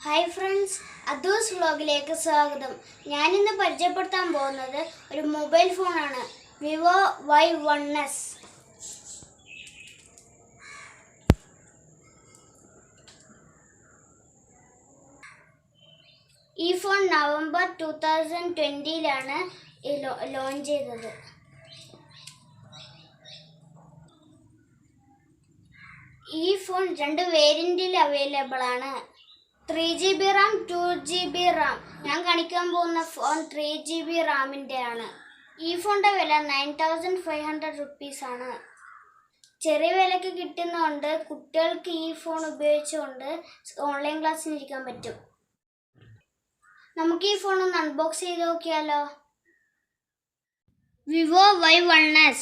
Hi friends, അദൂസ് വ്ലോഗിലേക്ക് സ്വാഗതം. ഞാനിന്ന് പരിചയപ്പെടുത്താൻ പോകുന്നത് ഒരു മൊബൈൽ ഫോണാണ്, വിവോ Y1s. ഈ ഫോൺ നവംബർ 2020-ലാണ് ലോഞ്ച് ചെയ്തത്. ഈ ഫോൺ 2 വേരിയന്റിൽ അവൈലബിൾ ആണ്. 3GB Ram, 2GB Ram. ഞാൻ കാണിക്കാൻ പോകുന്ന ഫോൺ 3GB റാമിൻ്റെ ആണ്. ഈ ഫോണിൻ്റെ വില 9500 റുപ്പീസ് ആണ്. ചെറിയ വിലയ്ക്ക് കിട്ടുന്നതുകൊണ്ട് കുട്ടികൾക്ക് ഈ ഫോൺ ഉപയോഗിച്ചുകൊണ്ട് ഓൺലൈൻ ക്ലാസ്സിന് ഇരിക്കാൻ പറ്റും. നമുക്ക് ഈ ഫോൺ ഒന്ന് അൺബോക്സ് ചെയ്ത് നോക്കിയാലോ. Vivo Y1s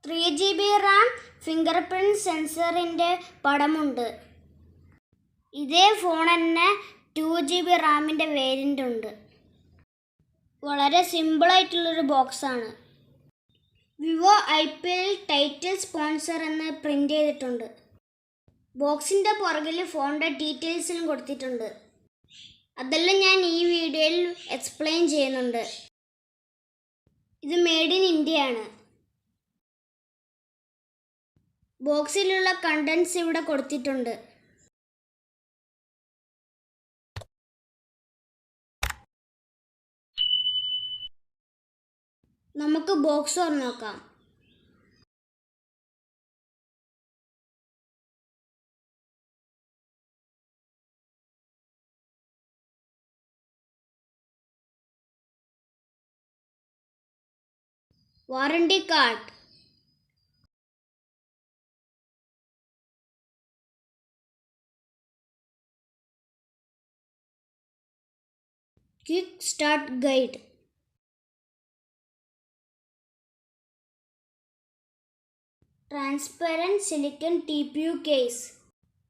3GB RAM, fingerprint സെൻസറിൻ്റെ പടമുണ്ട്. ഇതേ ഫോൺ തന്നെ 2GB റാമിൻ്റെ വേരിയൻ്റ് ഉണ്ട്. വളരെ സിമ്പിളായിട്ടുള്ളൊരു ബോക്സാണ്. വിവോ IPL ടൈറ്റിൽ സ്പോൺസർ എന്ന് പ്രിൻ്റ് ചെയ്തിട്ടുണ്ട്. ബോക്സിൻ്റെ പുറകിൽ ഫോണിൻ്റെ ഡീറ്റെയിൽസിലും കൊടുത്തിട്ടുണ്ട്. അതെല്ലാം ഞാൻ ഈ വീഡിയോയിൽ എക്സ്പ്ലെയിൻ ചെയ്യുന്നുണ്ട്. ഇത് മെയ്ഡ് ഇൻ ഇന്ത്യ ആണ്. ബോക്സിലുള്ള കണ്ടൻസ് ഇവിടെ കൊടുത്തിട്ടുണ്ട്. നമുക്ക് ബോക്സ് തുറന്ന് നോക്കാം. Warranty card, quick start guide, transparent silicon TPU case.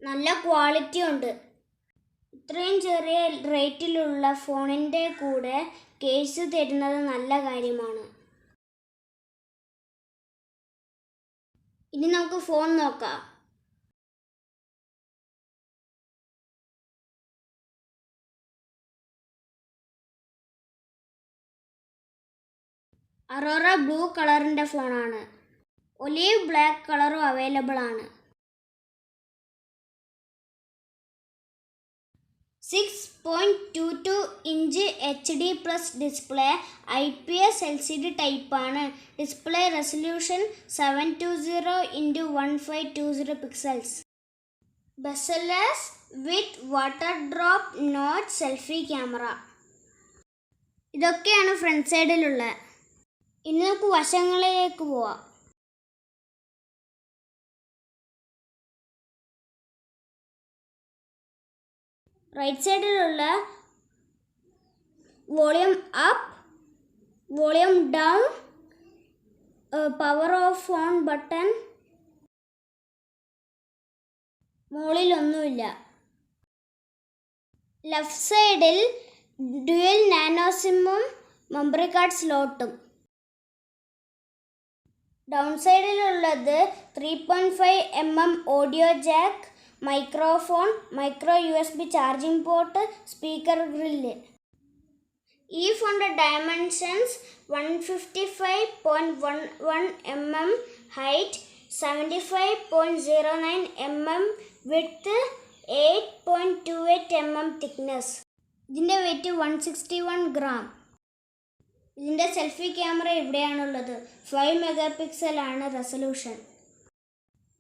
നല്ല ക്വാളിറ്റി ഉണ്ട്. ഇത്രയും ചെറിയ റേറ്റിലുള്ള ഫോണിൻ്റെ കൂടെ കേസ് തരുന്നത് നല്ല കാര്യമാണ്. ഇനി നമുക്ക് ഫോൺ നോക്കാം. അറോറ ബ്ലൂ കളറിൻ്റെ ഫോണാണ്. ഒലീവ് ബ്ലാക്ക് കളറും അവൈലബിൾ ആണ്. 6.22 inch HD plus display, IPS LCD ടൈപ്പാണ്. Display resolution 720x1520 pixels. Bezelless with water drop notch selfie camera. ഇതൊക്കെയാണ് ഫ്രണ്ട് സൈഡിലുള്ള. ഇനി നമുക്ക് വശങ്ങളിലേക്ക് പോവാം. റൈറ്റ് സൈഡിലുള്ള volume up, volume down, power off on button. മുകളിലൊന്നുമില്ല. ലെഫ്റ്റ് സൈഡിൽ ഡ്യുവൽ നാനോ സിമ്മും മെമ്മറി കാർഡ് സ്ലോട്ടും. ഡൗൺ സൈഡിലുള്ളത് 3.5mm audio jack, microphone, micro USB charging port, speaker grill. ഈ ഫോണിൻ്റെ dimensions 155.11mm height, 75.09mm width, 8.28mm thickness. ഇതിൻ്റെ wait 161 gram. ഇതിൻ്റെ selfie camera ഇവിടെയാണുള്ളത്. 5 MP ആണ് റെസൊല്യൂഷൻ.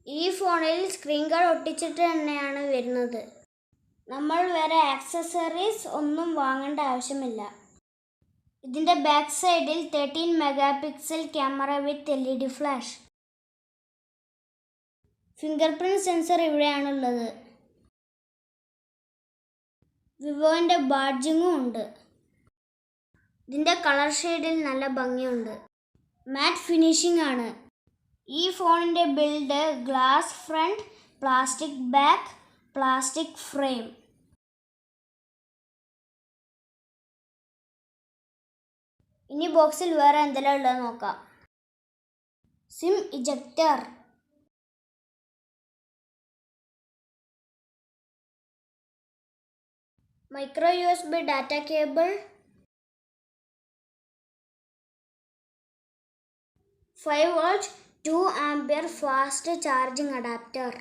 ഈ ഫോണിൽ സ്ക്രീൻ ഗാർഡ് ഒട്ടിച്ചിട്ട് തന്നെയാണ് വരുന്നത്. നമ്മൾ വേറെ ആക്സസറീസ് ഒന്നും വാങ്ങേണ്ട ആവശ്യമില്ല. ഇതിൻ്റെ ബാക്ക് സൈഡിൽ 13 MP camera with LED flash. Fingerprint sensor ഇവിടെയാണുള്ളത്. വിവോൻ്റെ ബാഡ്ജിങ്ങും ഉണ്ട്. ഇതിൻ്റെ കളർ ഷെയ്ഡിൽ നല്ല ഭംഗിയുണ്ട്. മാറ്റ് ഫിനിഷിംഗ് ആണ്. ഈ ഫോണിൻ്റെ build glass front, plastic back, plastic frame. ഇനി ബോക്സിൽ വേറെ എന്തെല്ലാം ഉള്ളത് നോക്കാം. Sim ejector, micro USB data cable, 5 volt 2 ampere fast charging adapter.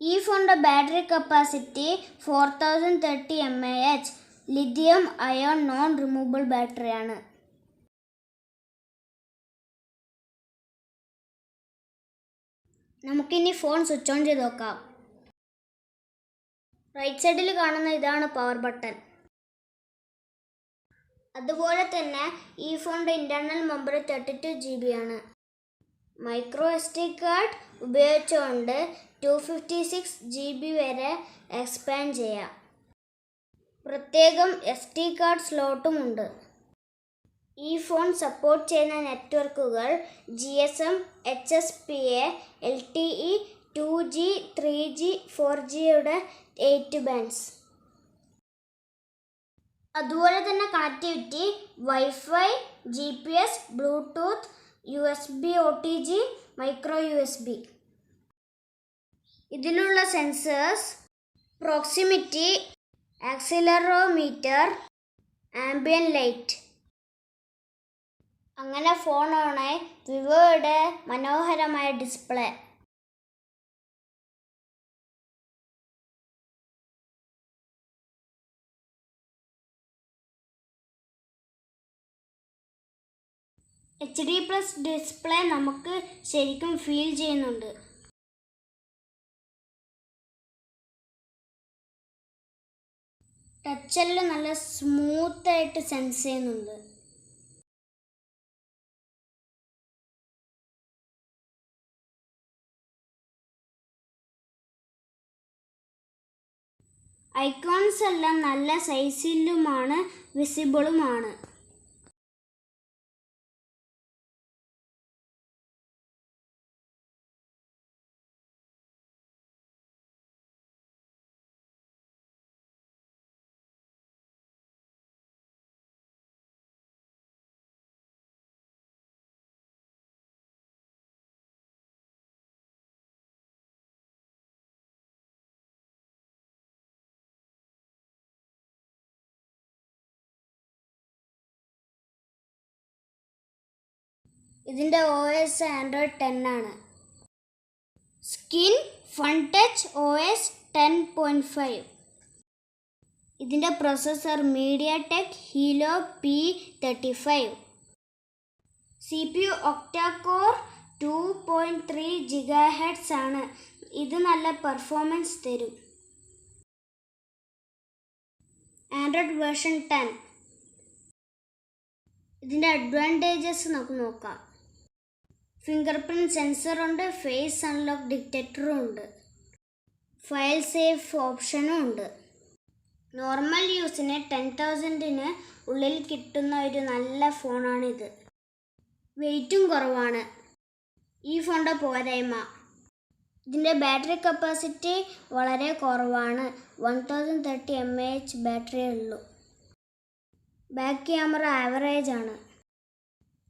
ഈ ഫോണിൻ്റെ battery capacity 4030 mAh Lithium-ion Non-Removable ബാറ്ററിയാണ്. നമുക്കിനി ഫോൺ സ്വിച്ച് ഓൺ ചെയ്ത് നോക്കാം. റൈറ്റ് സൈഡിൽ കാണുന്ന ഇതാണ് പവർ ബട്ടൺ. അതുപോലെ തന്നെ ഈ ഫോണിൻ്റെ ഇൻറ്റേർണൽ മെമ്മറി 32 GB ആണ്. മൈക്രോ SD കാർഡ് ഉപയോഗിച്ചുകൊണ്ട് 256 GB വരെ എക്സ്പാൻഡ് ചെയ്യാം. പ്രത്യേകം SD കാർഡ് സ്ലോട്ടുമുണ്ട്. ഈ ഫോൺ സപ്പോർട്ട് ചെയ്യുന്ന നെറ്റ്വർക്കുകൾ GSM, HSPA, LTE, 2G, 3G, 4Gയുടെ 8 bands. അതുപോലെ തന്നെ connectivity wifi, GPS, Bluetooth, USB OTG, micro USB. ഇതിലുള്ള sensors proximity, accelerometer, ambient light. അങ്ങനെ ഫോണാണ് വിവോയുടെ മനോഹരമായ ഡിസ്പ്ലേ. HD+ ഡിസ്പ്ലേ നമുക്ക് ശരിക്കും ഫീൽ ചെയ്യുന്നുണ്ട്. ടച്ചെല്ലാം നല്ല സ്മൂത്തായിട്ട് സെൻസ് ചെയ്യുന്നുണ്ട്. ഐക്കോൺസ് എല്ലാം നല്ല സൈസിലുമാണ്, വിസിബിളുമാണ്. ഇതിൻ്റെ OS Android 10 ആണ്. Skin Funtouch OS 10.5. ഇതിൻ്റെ processor MediaTek Helio P35. CPU Octa Core 2.3 GHz ആണ്. ഇത് നല്ല പെർഫോമൻസ് തരും. Android version 10. ഇതിൻ്റെ അഡ്വാൻറ്റേജസ് നമുക്ക് നോക്കാം. ഫിംഗർ പ്രിൻറ്റ് സെൻസറുണ്ട്, ഫേസ് അൺലോക്ക് ഡിറ്റക്ടറും ഉണ്ട്, ഫയൽ സേഫ് ഓപ്ഷനും ഉണ്ട്. നോർമൽ യൂസിന് 10,000 ഉള്ളിൽ കിട്ടുന്ന ഒരു നല്ല ഫോണാണിത്. വെയിറ്റും കുറവാണ്. ഈ ഫോണിൻ്റെ പോരായ്മ ഇതിൻ്റെ ബാറ്ററി കപ്പാസിറ്റി വളരെ കുറവാണ്. 1030 mAh ബാറ്ററിയേ ഉള്ളൂ. ബാക്ക് ക്യാമറ ആവറേജ് ആണ്.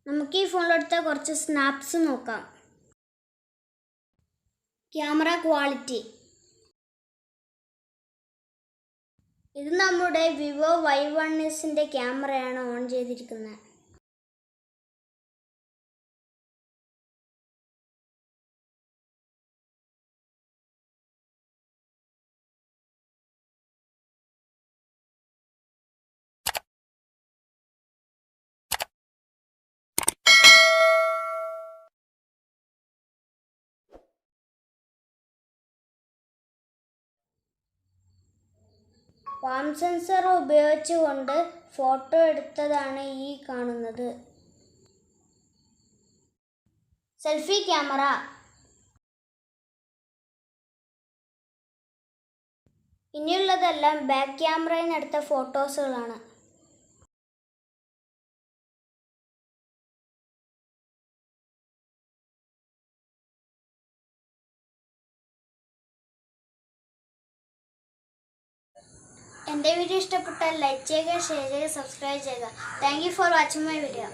നമുക്ക് ഈ ഫോണിലെടുത്ത കുറച്ച് സ്നാപ്സ് നോക്കാം. Camera quality. ഇത് നമ്മുടെ വിവോ Y1s ക്യാമറയാണ് ഓൺ ചെയ്തിരിക്കുന്നത്. പാം സെൻസർ ഉപയോഗിച്ചുകൊണ്ട് ഫോട്ടോ എടുത്തതാണ് ഈ കാണുന്നത്. Selfie camera. ഇനിയുള്ളതെല്ലാം ബാക്ക് ക്യാമറയിൽ നിന്ന് എടുത്ത ഫോട്ടോസുകളാണ്. എൻ്റെ വീഡിയോ ഇഷ്ടപ്പെട്ടാൽ ലൈക്ക് ചെയ്യുക, ഷെയർ ചെയ്യുക, സബ്സ്ക്രൈബ് ചെയ്യുക. Thank you for watching my video.